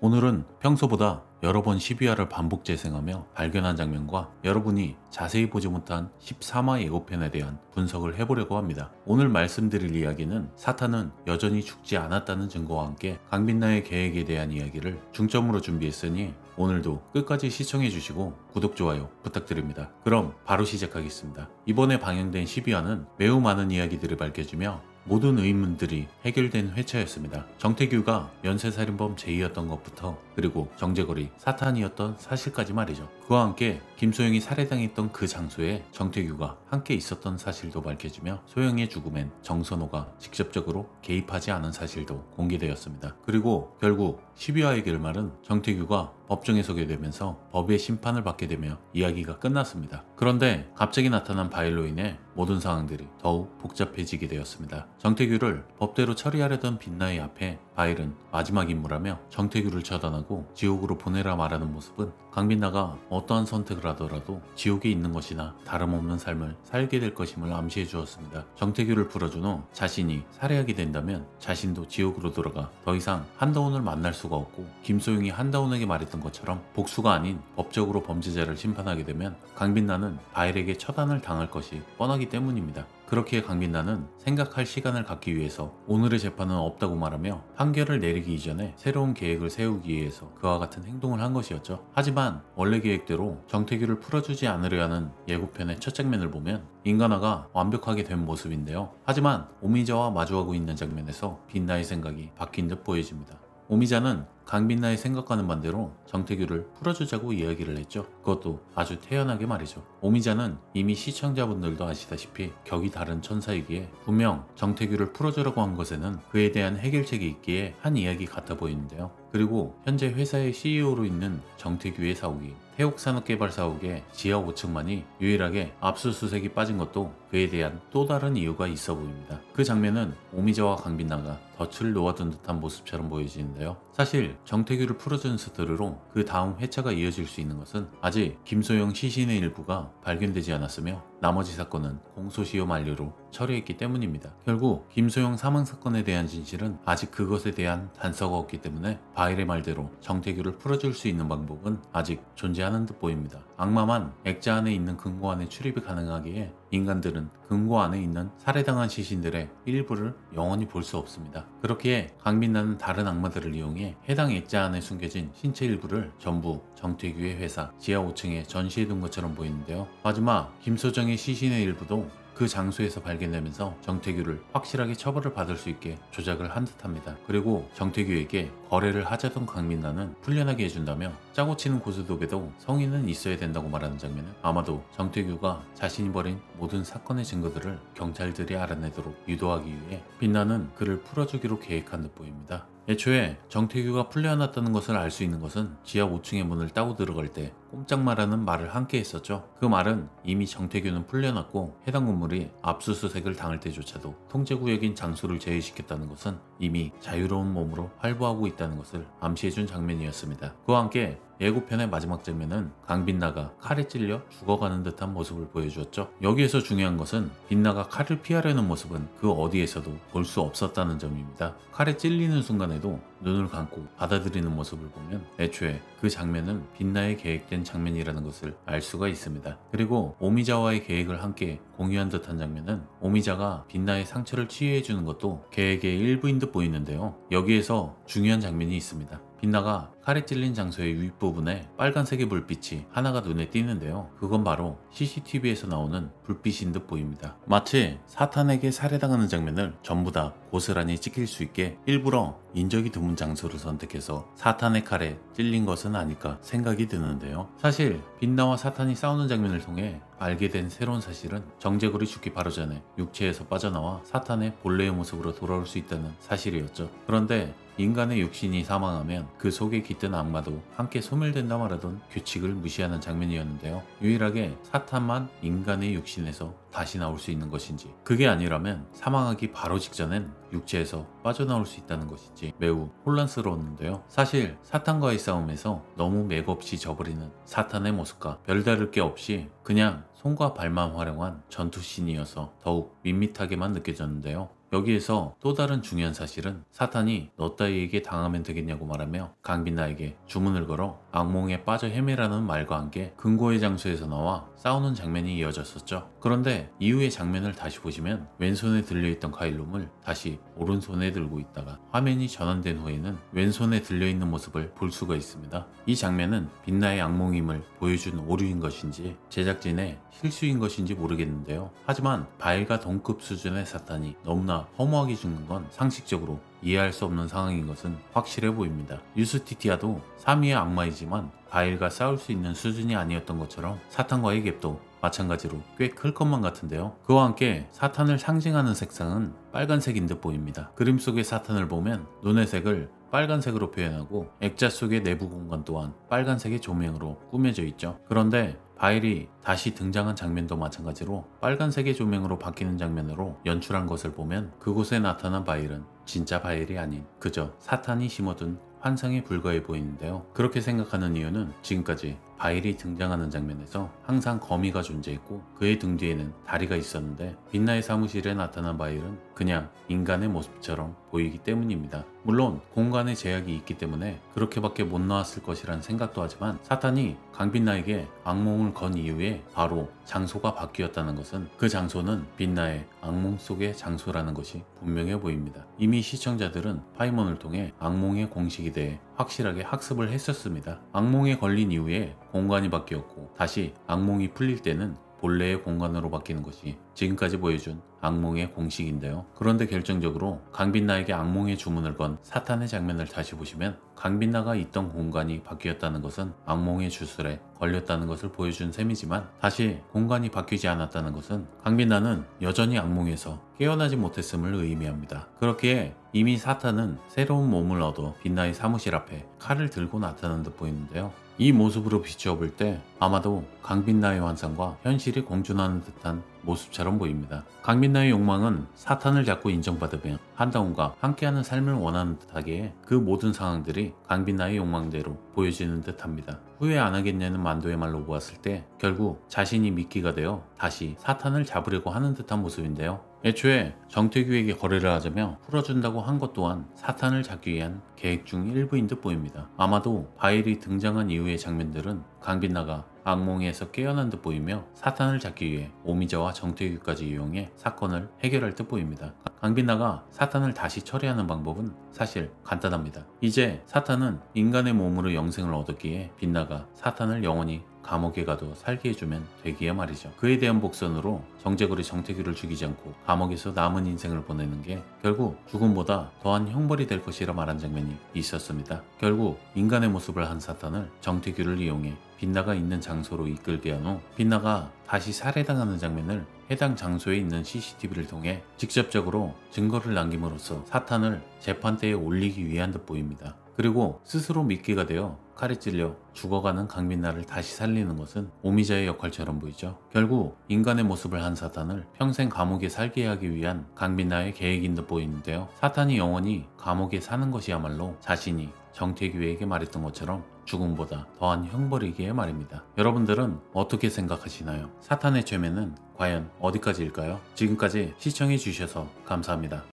오늘은 평소보다 여러 번 12화를 반복 재생하며 발견한 장면과 여러분이 자세히 보지 못한 13화 예고편에 대한 분석을 해보려고 합니다. 오늘 말씀드릴 이야기는 사탄은 여전히 죽지 않았다는 증거와 함께 강빈나의 계획에 대한 이야기를 중점으로 준비했으니 오늘도 끝까지 시청해주시고 구독, 좋아요 부탁드립니다. 그럼 바로 시작하겠습니다. 이번에 방영된 12화는 매우 많은 이야기들을 밝혀주며 모든 의문들이 해결된 회차였습니다. 정태규가 연쇄살인범 제이였던 것부터, 그리고 정재걸이 사탄이었던 사실까지 말이죠. 그와 함께 김소영이 살해당했던 그 장소에 정태규가 함께 있었던 사실도 밝혀지며 소영의 죽음엔 정선호가 직접적으로 개입하지 않은 사실도 공개되었습니다. 그리고 결국 12화의 결말은 정태규가 법정에 서게 되면서 법의 심판을 받게 되며 이야기가 끝났습니다. 그런데 갑자기 나타난 바일로 인해 모든 상황들이 더욱 복잡해지게 되었습니다. 정태규를 법대로 처리하려던 빛나의 앞에 바일은 마지막 임무라며 정태규를 처단하고 지옥으로 보내라 말하는 모습은 강빛나가 어떠한 선택을 하더라도 지옥에 있는 것이나 다름없는 삶을 살게 될 것임을 암시해 주었습니다. 정태규를 풀어준 후 자신이 살해하게 된다면 자신도 지옥으로 돌아가 더 이상 한다운을 만날 수가 없고, 김소영이 한다운에게 말했던 것처럼 복수가 아닌 법적으로 범죄자를 심판하게 되면 강빛나는 바일에게 처단을 당할 것이 뻔하기 때문입니다. 그렇기에 강빛나는 생각할 시간을 갖기 위해서 오늘의 재판은 없다고 말하며 판결을 내리기 이전에 새로운 계획을 세우기 위해서 그와 같은 행동을 한 것이었죠. 하지만 원래 계획대로 정태규를 풀어주지 않으려 하는 예고편의 첫 장면을 보면 인간화가 완벽하게 된 모습인데요. 하지만 오미자와 마주하고 있는 장면에서 빛나의 생각이 바뀐 듯 보여집니다. 오미자는 강빛나의 생각과는 반대로 정태규를 풀어주자고 이야기를 했죠. 그것도 아주 태연하게 말이죠. 오미자는 이미 시청자분들도 아시다시피 격이 다른 천사이기에 분명 정태규를 풀어주라고 한 것에는 그에 대한 해결책이 있기에 한 이야기 같아 보이는데요. 그리고 현재 회사의 CEO로 있는 정태규의 사옥이 태옥산업개발 사옥의 지하 5층만이 유일하게 압수수색이 빠진 것도 그에 대한 또 다른 이유가 있어 보입니다. 그 장면은 오미자와 강빛나가 덫을 놓아둔 듯한 모습처럼 보여지는데요. 사실 정태규를 풀어준 스토리로 그 다음 회차가 이어질 수 있는 것은 아직 김소영 시신의 일부가 발견되지 않았으며 나머지 사건은 공소시효 만료로 처리했기 때문입니다. 결국 김소영 사망 사건에 대한 진실은 아직 그것에 대한 단서가 없기 때문에 바일의 말대로 정태규를 풀어줄 수 있는 방법은 아직 존재하는 듯 보입니다. 악마만 액자 안에 있는 금고 안에 출입이 가능하기에 인간들은 금고 안에 있는 살해당한 시신들의 일부를 영원히 볼 수 없습니다. 그렇기에 강빛나는 다른 악마들을 이용해 해당 액자 안에 숨겨진 신체 일부를 전부 정태규의 회사 지하 5층에 전시해둔 것처럼 보이는데요. 마지막 김소정의 시신의 일부도 그 장소에서 발견되면서 정태규를 확실하게 처벌을 받을 수 있게 조작을 한 듯합니다. 그리고 정태규에게 거래를 하자던 강빛나는 풀려나게 해준다며 짜고 치는 고스톱에도 성의는 있어야 된다고 말하는 장면은 아마도 정태규가 자신이 벌인 모든 사건의 증거들을 경찰들이 알아내도록 유도하기 위해 빛나는 그를 풀어주기로 계획한 듯 보입니다. 애초에 정태규가 풀려났다는 것을 알 수 있는 것은 지하 5층의 문을 따고 들어갈 때 꼼짝 말하는 말을 함께 했었죠. 그 말은 이미 정태규는 풀려났고 해당 건물이 압수수색을 당할 때조차도 통제구역인 장소를 제외시켰다는 것은 이미 자유로운 몸으로 활보하고 있다는 것을 암시해준 장면이었습니다. 그와 함께 예고편의 마지막 장면은 강빛나가 칼에 찔려 죽어가는 듯한 모습을 보여주었죠. 여기에서 중요한 것은 빛나가 칼을 피하려는 모습은 그 어디에서도 볼 수 없었다는 점입니다. 칼에 찔리는 순간에도 눈을 감고 받아들이는 모습을 보면 애초에 그 장면은 빛나의 계획된 장면이라는 것을 알 수가 있습니다. 그리고 오미자와의 계획을 함께 공유한 듯한 장면은 오미자가 빛나의 상처를 치유해주는 것도 계획의 일부인 듯 보이는데요. 여기에서 중요한 장면이 있습니다. 빛나가 칼에 찔린 장소의 윗부분에 빨간색의 불빛이 하나가 눈에 띄는데요. 그건 바로 CCTV에서 나오는 불빛인 듯 보입니다. 마치 사탄에게 살해당하는 장면을 전부 다 고스란히 찍힐 수 있게 일부러 인적이 드문 장소를 선택해서 사탄의 칼에 찔린 것은 아닐까 생각이 드는데요. 사실 빛나와 사탄이 싸우는 장면을 통해 알게 된 새로운 사실은 정재걸이 죽기 바로 전에 육체에서 빠져나와 사탄의 본래의 모습으로 돌아올 수 있다는 사실이었죠. 그런데 인간의 육신이 사망하면 그 속에 깃든 악마도 함께 소멸된다 말하던 규칙을 무시하는 장면이었는데요. 유일하게 사탄만 인간의 육신에서 다시 나올 수 있는 것인지, 그게 아니라면 사망하기 바로 직전엔 육체에서 빠져나올 수 있다는 것인지 매우 혼란스러웠는데요. 사실 사탄과의 싸움에서 너무 맥없이 져버리는 사탄의 모습과 별다를 게 없이 그냥 손과 발만 활용한 전투씬이어서 더욱 밋밋하게만 느껴졌는데요. 여기에서 또 다른 중요한 사실은 사탄이 너 따위에게 당하면 되겠냐고 말하며 강빈나에게 주문을 걸어 악몽에 빠져 헤매라는 말과 함께 금고의 장소에서 나와 싸우는 장면이 이어졌었죠. 그런데 이후의 장면을 다시 보시면 왼손에 들려있던 카일롬을 다시 오른손에 들고 있다가 화면이 전환된 후에는 왼손에 들려있는 모습을 볼 수가 있습니다. 이 장면은 빛나의 악몽임을 보여준 오류인 것인지 제작진의 실수인 것인지 모르겠는데요. 하지만 바일과 동급 수준의 사탄이 너무나 허무하게 죽는 건 상식적으로 이해할 수 없는 상황인 것은 확실해 보입니다. 유스티티아도 3위의 악마이지만 바일과 싸울 수 있는 수준이 아니었던 것처럼 사탄과의 갭도 마찬가지로 꽤 클 것만 같은데요. 그와 함께 사탄을 상징하는 색상은 빨간색인 듯 보입니다. 그림 속의 사탄을 보면 눈의 색을 빨간색으로 표현하고 액자 속의 내부 공간 또한 빨간색의 조명으로 꾸며져 있죠. 그런데 바일이 다시 등장한 장면도 마찬가지로 빨간색의 조명으로 바뀌는 장면으로 연출한 것을 보면 그곳에 나타난 바일은 진짜 바일이 아닌 그저 사탄이 심어둔 환상에 불과해 보이는데요. 그렇게 생각하는 이유는 지금까지 바일이 등장하는 장면에서 항상 거미가 존재했고 그의 등 뒤에는 다리가 있었는데 빛나의 사무실에 나타난 바일은 그냥 인간의 모습처럼 보이기 때문입니다. 물론 공간의 제약이 있기 때문에 그렇게밖에 못 나왔을 것이란 생각도 하지만 사탄이 강빛나에게 악몽을 건 이후에 바로 장소가 바뀌었다는 것은 그 장소는 빛나의 악몽 속의 장소라는 것이 분명해 보입니다. 이미 시청자들은 파이몬을 통해 악몽의 공식에 대해 확실하게 학습을 했었습니다. 악몽에 걸린 이후에 공간이 바뀌었고 다시 악몽이 풀릴 때는 본래의 공간으로 바뀌는 것이 지금까지 보여준 악몽의 공식인데요. 그런데 결정적으로 강빛나에게 악몽의 주문을 건 사탄의 장면을 다시 보시면 강빛나가 있던 공간이 바뀌었다는 것은 악몽의 주술에 걸렸다는 것을 보여준 셈이지만 다시 공간이 바뀌지 않았다는 것은 강빛나는 여전히 악몽에서 깨어나지 못했음을 의미합니다. 그렇기에 이미 사탄은 새로운 몸을 얻어 빛나의 사무실 앞에 칼을 들고 나타난 듯 보이는데요. 이 모습으로 비추어 볼 때 아마도 강빛나의 환상과 현실이 공존하는 듯한 모습처럼 보입니다. 강빛나의 욕망은 사탄을 잡고 인정받으며 한다운과 함께하는 삶을 원하는 듯하기에 그 모든 상황들이 강빛나의 욕망대로 보여지는 듯합니다. 후회 안 하겠냐는 만도의 말로 보았을 때 결국 자신이 미끼가 되어 다시 사탄을 잡으려고 하는 듯한 모습인데요. 애초에 정태규에게 거래를 하자며 풀어준다고 한 것 또한 사탄을 잡기 위한 계획 중 일부인 듯 보입니다. 아마도 바일이 등장한 이후의 장면들은 강빛나가 악몽에서 깨어난 듯 보이며 사탄을 잡기 위해 오미자와 정태규까지 이용해 사건을 해결할 듯 보입니다. 강빛나가 사탄을 다시 처리하는 방법은 사실 간단합니다. 이제 사탄은 인간의 몸으로 영생을 얻었기에 빛나가 사탄을 영원히 감옥에 가도 살게 해주면 되기에 말이죠. 그에 대한 복선으로 정재걸이 정태규를 죽이지 않고 감옥에서 남은 인생을 보내는 게 결국 죽음보다 더한 형벌이 될 것이라 말한 장면이 있었습니다. 결국 인간의 모습을 한 사탄을 정태규를 이용해 빛나가 있는 장소로 이끌게 한 후 빛나가 다시 살해당하는 장면을 해당 장소에 있는 CCTV를 통해 직접적으로 증거를 남김으로써 사탄을 재판대에 올리기 위한 듯 보입니다. 그리고 스스로 미끼가 되어 칼에 찔려 죽어가는 강빛나를 다시 살리는 것은 오미자의 역할처럼 보이죠. 결국 인간의 모습을 한 사탄을 평생 감옥에 살게 하기 위한 강빛나의 계획인 듯 보이는데요. 사탄이 영원히 감옥에 사는 것이야말로 자신이 정태규에게 말했던 것처럼 죽음보다 더한 형벌이기에 말입니다. 여러분들은 어떻게 생각하시나요? 사탄의 죄면은 과연 어디까지일까요? 지금까지 시청해 주셔서 감사합니다.